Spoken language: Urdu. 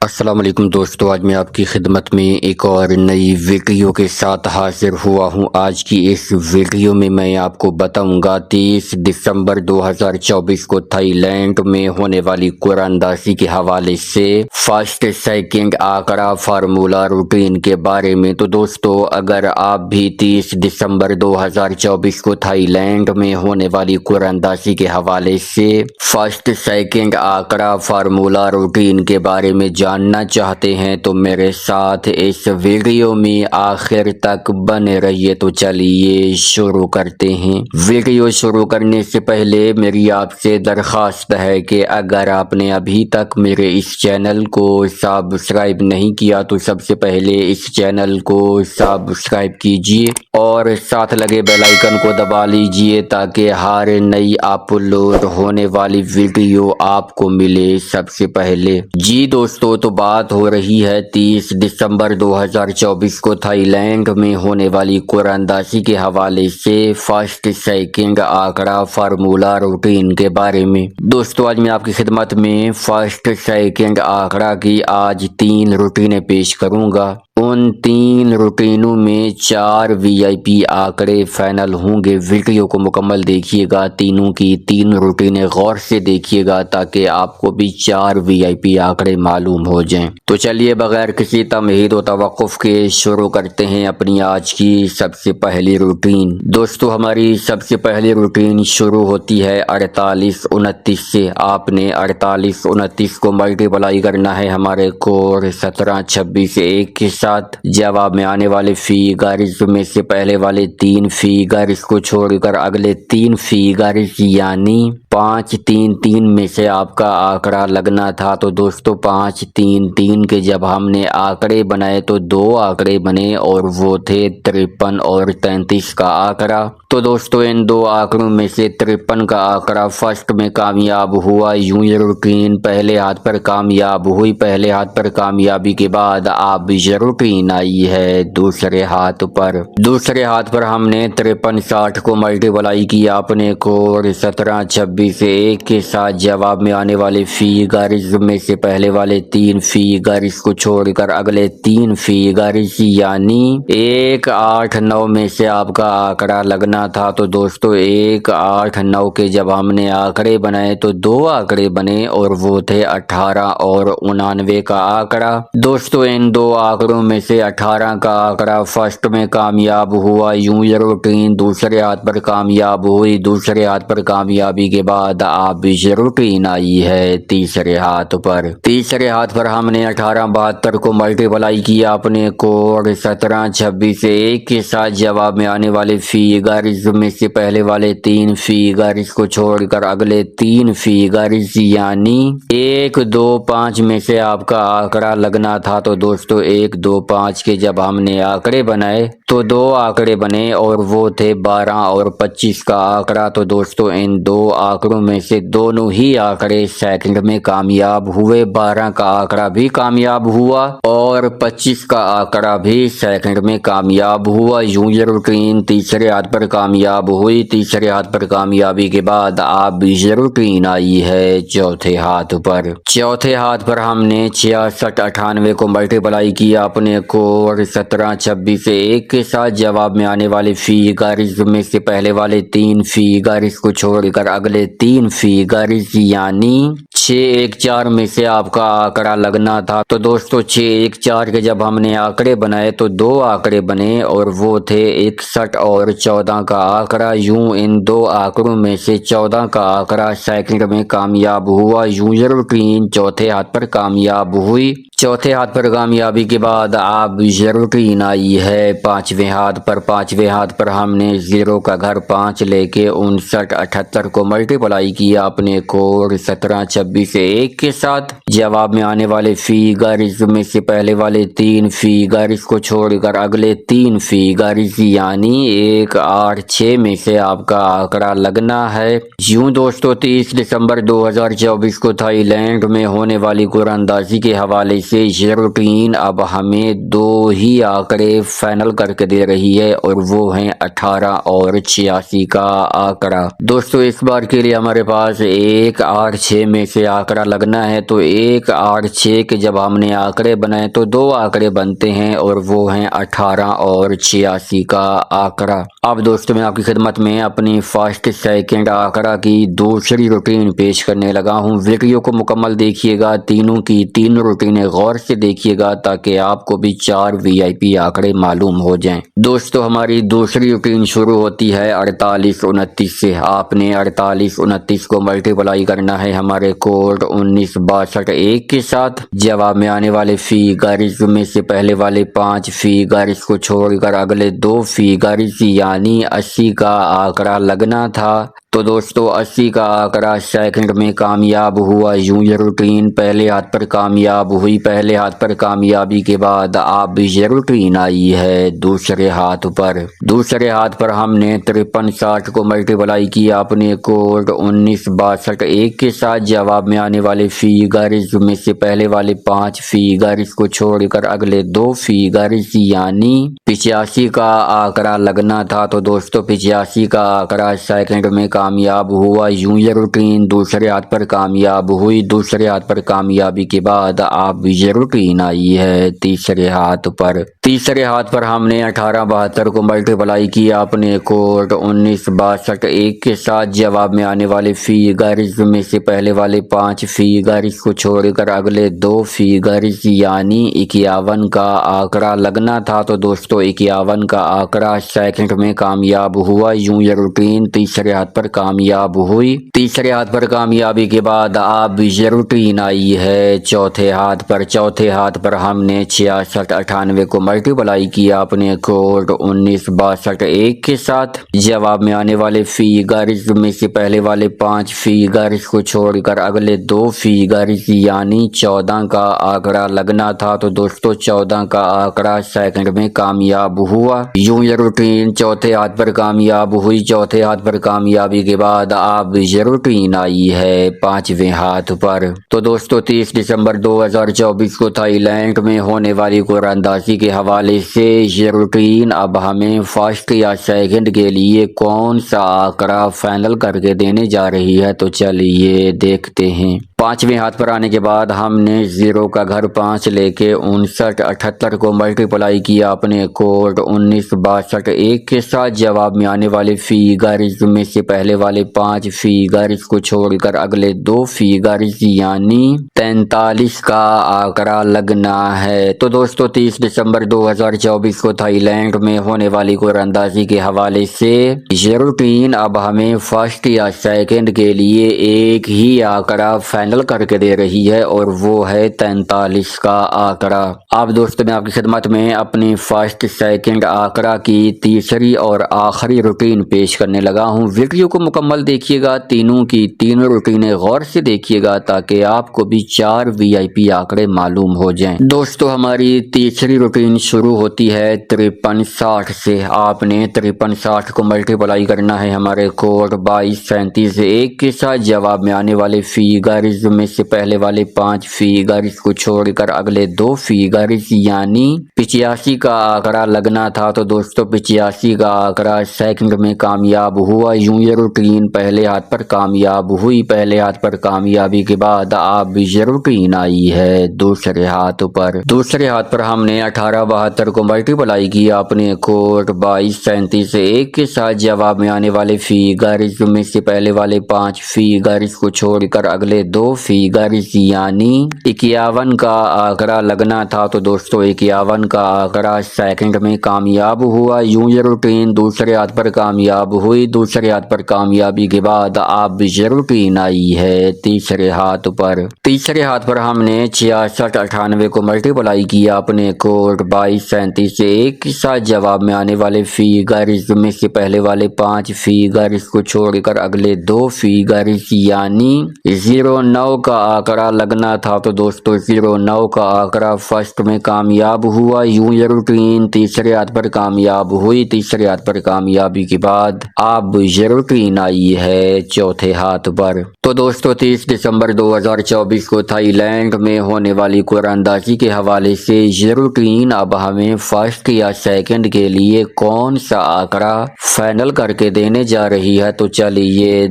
السلام علیکم دوستو، آج میں آپ کی خدمت میں ایک اور نئی ویڈیو کے ساتھ حاضر ہوا ہوں۔ آج کی اس ویڈیو میں آپ کو بتاؤں گا 30 دسمبر 2024 کو تھائی لینڈ میں ہونے والی قرآن اندازی کے حوالے سے فرسٹ سیکنڈ آنکڑا فارمولا روٹین کے بارے میں۔ تو دوستو، اگر آپ بھی 30 دسمبر 2024 کو تھائی لینڈ میں ہونے والی قرآن اندازی کے حوالے سے فرسٹ سیکنڈ آنکڑا فارمولا روٹین کے بارے میں جاننا چاہتے ہیں تو میرے ساتھ اس ویڈیو میں آخر تک بنے رہیے۔ تو چلیے شروع کرتے ہیں۔ ویڈیو شروع کرنے سے پہلے میری آپ سے درخواست ہے کہ اگر آپ نے ابھی تک میرے اس چینل کو سبسکرائب نہیں کیا تو سب سے پہلے اس چینل کو سبسکرائب کیجیے اور ساتھ لگے بیل آئیکن کو دبا لیجیے تاکہ ہر نئی اپلوڈ ہونے والی ویڈیو آپ کو ملے سب سے پہلے۔ جی دوستو، تو بات ہو رہی ہے 30 دسمبر 2024 کو تھائی لینڈ میں ہونے والی قرآن اندازی کے حوالے سے فرسٹ سیکنڈ آنکڑا فارمولا روٹین کے بارے میں۔ دوستو، آج میں آپ کی خدمت میں فرسٹ سیکنڈ آنکڑا کی آج 3 روٹینیں پیش کروں گا۔ ان 3 روٹینوں میں 4 وی آئی پی آنکڑے فائنل ہوں گے۔ ویڈیو کو مکمل دیکھیے گا، تینوں کی 3 روٹینیں غور سے دیکھیے گا تاکہ آپ کو بھی 4 وی آئی پی آنکڑے معلوم ہو جائیں۔ تو چلیے بغیر کسی تمہید و توقف کے شروع کرتے ہیں اپنی آج کی سب سے پہلی روٹین۔ دوستو، ہماری سب سے پہلی روٹین شروع ہوتی ہے 48 29 سے۔ آپ نے 48 29 کو ملٹیپلائی کرنا ہے ہمارے کوڈ 17 26 1 کے ساتھ۔ جواب میں آنے والے فیگرز میں سے پہلے والے 3 فیگرز کو چھوڑ کر اگلے 3 فیگرز یعنی 5 3 3 میں سے آپ کا آنکڑا لگنا تھا۔ تو دوستو 5 3 3 کے جب ہم نے آنکڑے بنائے تو 2 آنکڑے بنے اور وہ تھے 53 اور 33 کا آنکڑا۔ تو دوستو ان 2 آنکڑوں میں سے 53 کا آنکڑا فرسٹ میں کامیاب ہوا۔ یوں یہ روٹین پہلے ہاتھ پر کامیاب ہوئی۔ پہلے ہاتھ پر کامیابی کے بعد اب یہ روٹین آئی ہے دوسرے ہاتھ پر۔ دوسرے ہاتھ پر ہم نے 53 60 کو ملٹیپلائی کیا اپنے کوڈ 17 26 1 کے ساتھ۔ جواب میں آنے والے فیگرز میں سے پہلے والے 3 فیگرز کو چھوڑ کر اگلے 3 فیگرز یعنی 1 8 9 میں سے آپ کا آنکڑا لگنا تھا۔ تو دوستو 1 8 9 کے جب ہم نے آنکڑے بنائے تو 2 آنکڑے بنے اور وہ تھے 18 اور 99 کا آنکڑا۔ دوستو ان 2 آنکڑوں میں سے 18 کا آنکڑا فرسٹ میں کامیاب ہوا۔ یوں یہ روٹین دوسرے ہاتھ پر کامیاب ہوئی۔ دوسرے ہاتھ پر کامیابی کے بعد اب یہ روٹین آئی ہے تیسرے ہاتھ پر۔ تیسرے ہاتھ پر ہم نے 18 72 کو ملٹیپلائی کیا اپنے کوڈ 17 26 1 کے ساتھ۔ جواب میں آنے والے فیگرز میں سے پہلے والے 3 فیگرز کو چھوڑ کر اگلے 3 فیگرز یعنی 1 2 5 میں سے آپ کا آنکڑا لگنا تھا۔ تو دوستو 1 2 5 کے جب ہم نے آنکڑے بنائے تو 2 آنکڑے بنے اور وہ تھے 12 اور 25 کا آنکڑا۔ تو دوستو ان 2 آنکڑوں میں سے دونوں ہی آنکڑے سیکنڈ میں کامیاب ہوئے۔ 12 کا آنکڑا بھی کامیاب ہوا اور 25 کا آنکڑا بھی سیکنڈ میں کامیاب ہوا۔ یوں یہ روٹین تیسرے ہاتھ پر کامیاب ہوئی۔ تیسرے ہاتھ پر کامیابی کے بعد اب یہ روٹین آئی ہے چوتھے ہاتھ پر۔ چوتھے ہاتھ پر ہم نے 66 98 کو ملٹیپلائی کیا اپنے کوڈ 17 26 1 کے ساتھ۔ جواب میں آنے والے فیگرز میں سے پہلے والے 3 فیگرز کو چھوڑ کر اگلے 3 فیگرز یعنی 6 1 4 میں سے آپ کا آنکڑا لگنا تھا۔ تو دوستو 6 1 4 کے جب ہم نے آنکڑے بنائے تو 2 آنکڑے بنے اور وہ تھے 61 اور 14 کا آنکڑا۔ یوں ان 2 آنکڑوں میں سے 14 کا آنکڑا سیکنڈ میں کامیاب ہوا۔ یوں یہ روٹین چوتھے ہاتھ پر کامیاب ہوئی۔ چوتھے ہاتھ پر کامیابی کے بعد اب یہ روٹین آئی ہے پانچویں ہاتھ پر۔ پانچویں ہاتھ پر ہم نے 0 کا گھر 5 لے کے 59 78 کو ملٹیپلائی کیا اپنے کوڈ 17 26 1 کے ساتھ۔ جواب میں آنے والے فیگرز میں سے پہلے والے 3 فیگرز کو چھوڑ کر اگلے 3 فیگرز یعنی 1 8 6 میں سے آپ کا آنکڑا لگنا ہے۔ یوں دوستو 30 دسمبر 2024 کو تھائی لینڈ میں ہونے والی قرآن اندازی کے حوالے سے یہ روٹین اب ہمیں 2 ہی آنکڑے فائنل کر کے دے رہی ہے اور وہ ہیں 18 اور 86 کا آنکڑا۔ دوستو اس بار کے لیے ہمارے پاس 1 8 6 میں سے آنکڑا لگنا ہے تو 1 8 6 کے جب ہم نے آنکڑے بنائے تو 2 آنکڑے بنتے ہیں اور وہ ہیں 18 اور 86 کا آنکڑا۔ اب دوستو میں آپ کی خدمت میں اپنی فرسٹ سیکنڈ آنکڑا کی دوسری روٹین پیش کرنے لگا ہوں۔ ویڈیو کو مکمل دیکھیے گا، تینوں کی تینوں روٹینیں غور سے دیکھیے گا تاکہ آپ کو بھی 4 VIP آنکڑے معلوم ہو جائیں۔ دوستو ہماری دوسری روٹین شروع ہوتی ہے 48 29 سے۔ آپ نے 48 29 کو ملٹیپلائی کرنا ہے ہمارے کوڈ 19 62 1 کے ساتھ۔ جواب میں آنے والے فیگرز میں سے پہلے والے 5 فیگرز کو چھوڑ کر اگلے 2 فیگرز یعنی 80 کا آنکڑا لگنا تھا۔ تو دوستو 80 کا آنکڑا سیکنڈ میں کامیاب ہوا۔ یوں یہ روٹین پہلے ہاتھ پر کامیاب ہوئی۔ پہلے ہاتھ پر کامیابی کے بعد اب یہ روٹین آئی ہے دوسرے ہاتھ پر۔ دوسرے ہاتھ پر ہم نے 53 60 کو ملٹیپلائی کیا اپنے کوڈ 19 62 1 کے ساتھ۔ جواب میں آنے والے فیگرز میں سے پہلے والے 5 فیگرز کو چھوڑ کر اگلے 2 فیگرز یعنی 85 کا آنکڑا لگنا تھا۔ تو دوستو 85 کا آنکڑا سیکنڈ میں کامیاب ہوا۔ یوں یہ روٹین دوسرے ہاتھ پر کامیاب ہوئی۔ دوسرے ہاتھ پر کامیابی کے بعد اب یہ روٹین آئی ہے تیسرے ہاتھ پر۔ تیسرے ہاتھ پر ہم نے 18 72 کو ملٹیپلائی کیا اپنے کوڈ 19 62 1 کے ساتھ۔ جواب میں آنے والے فیگرز میں سے پہلے والے 5 فیگرز کو چھوڑ کر اگلے 2 فیگرز یعنی 51 کا آنکڑا لگنا تھا۔ تو دوستو 51 کا آنکڑا سیکنڈ میں کامیاب ہوا۔ یوں یہ روٹین تیسرے ہاتھ پر کامیاب ہوئی۔ تیسرے ہاتھ پر کامیابی کے بعد اب یہ روٹین آئی ہے چوتھے ہاتھ پر۔ چوتھے ہاتھ پر ہم نے 66 98 کو ملٹیپلائی کیا اپنے کوڈ 19 62 1 کے ساتھ۔ جواب میں آنے والے فیگرز میں سے پہلے والے 5 فیگرز کو چھوڑ کر اگلے 2 فیگرز یعنی 14 کا آنکڑا لگنا تھا۔ تو دوستو 14 کا آنکڑا سیکنڈ میں کامیاب ہوا۔ یوں یہ روٹین چوتھے ہاتھ پر کامیاب ہوئی۔ چوتھے ہاتھ پر کامیابی کے بعد اب یہ روٹین آئی ہے پانچویں ہاتھ پر۔ تو دوستو 30 دسمبر 2024 کو تھائی لینڈ میں ہونے والی قرعہ اندازی کے حوالے سے یہ روٹین اب ہمیں فرسٹ یا سیکنڈ کے لیے کون سا آنکڑا فائنل کر کے دینے جا رہی ہے، تو چلیے دیکھتے ہیں۔ پانچویں ہاتھ پر آنے کے بعد ہم نے 0 کا گھر 5 لے کے 59 78 کو ملٹیپلائی کیا اپنے کوڈ 19 62 1 کے ساتھ۔ جواب میں آنے والے فیگرز میں سے پہلے والے 5 فیگرز کو چھوڑ کر اگلے 2 فیگرز یعنی 43 کا آنکڑا لگنا ہے۔ تو دوستو 30 دسمبر 2024 کو تھائی لینڈ میں ہونے والی قرعہ اندازی کے حوالے سے یہ روٹین اب ہمیں فرسٹ یا سیکنڈ کے لیے ایک ہی آنکڑا فائنل کر کے دے رہی ہے اور وہ ہے 43 کا آنکڑا۔ اب دوستو میں آپ کی خدمت میں اپنی فرسٹ سیکنڈ آنکڑا کی تیسری اور آخری روٹین پیش کرنے لگا ہوں۔ ویڈیو کو مکمل دیکھیے گا، تینوں کی تینوں روٹینیں غور سے دیکھیے گا تاکہ آپ کو بھی 4 VIP آنکڑے معلوم ہو جائیں۔ دوستو ہماری تیسری روٹین شروع ہوتی ہے 53 60 سے۔ آپ نے 53 60 کو ملٹیپلائی کرنا ہے ہمارے کوڈ 22 37 1 کے ساتھ۔ جواب میں آنے والے فیگرز میں سے پہلے والے 5 فیگرز کو چھوڑ کر اگلے 2 فیگرز یعنی 85 کا آنکڑا لگنا تھا۔ تو دوستو 85 کا آنکڑا سیکنڈ میں کامیاب ہوا۔ یوں یہ روٹین پہلے ہاتھ پر کامیاب ہوئی۔ پہلے ہاتھ پر کامیابی کے بعد اب یہ روٹین آئی ہے دوسرے ہاتھ پر۔ دوسرے ہاتھ پر ہم نے 18 72 کو ملٹیپلائی کیا اپنے کوڈ 22 37 1 کے ساتھ۔ جواب میں آنے والے فیگرز میں سے پہلے والے 5 فیگرز کو چھوڑ کر اگلے 2 فیگرز یعنی 51 کا آنکڑا لگنا تھا۔ تو دوستو 51 کا آنکڑا سیکنڈ میں کامیاب ہوا۔ یوں یہ روٹین دوسرے ہاتھ پر کامیاب ہوئی۔ دوسرے ہاتھ پر کامیابی کے بعد اب یہ روٹین آئی ہے تیسرے ہاتھ پر۔ تیسرے ہاتھ پر ہم نے 66 98 کو ملٹیپلائی کیا اپنے کوڈ 22 37 1 کے ساتھ۔ جواب میں آنے والے فیگرز میں سے پہلے والے 5 فیگرز کو چھوڑ کر اگلے 2 فیگرز یعنی 09 کا آنکڑا لگنا تھا۔ تو دوستو 09 کا آنکڑا فرسٹ میں کامیاب ہوا۔ یوں یہ روٹین تیسرے ہاتھ پر کامیاب ہوئی۔ تیسرے ہاتھ پر کامیابی کے بعد اب یہ روٹین آئی ہے چوتھے ہاتھ پر۔ تو دوستو 30 دسمبر 2024 کو تھائی لینڈ میں ہونے والی قرعہ اندازی کے حوالے سے یہ روٹین اب ہمیں فرسٹ یا سیکنڈ کے لیے کون سا آنکڑا فائنل کر کے دینے جا رہی ہے، تو چلیے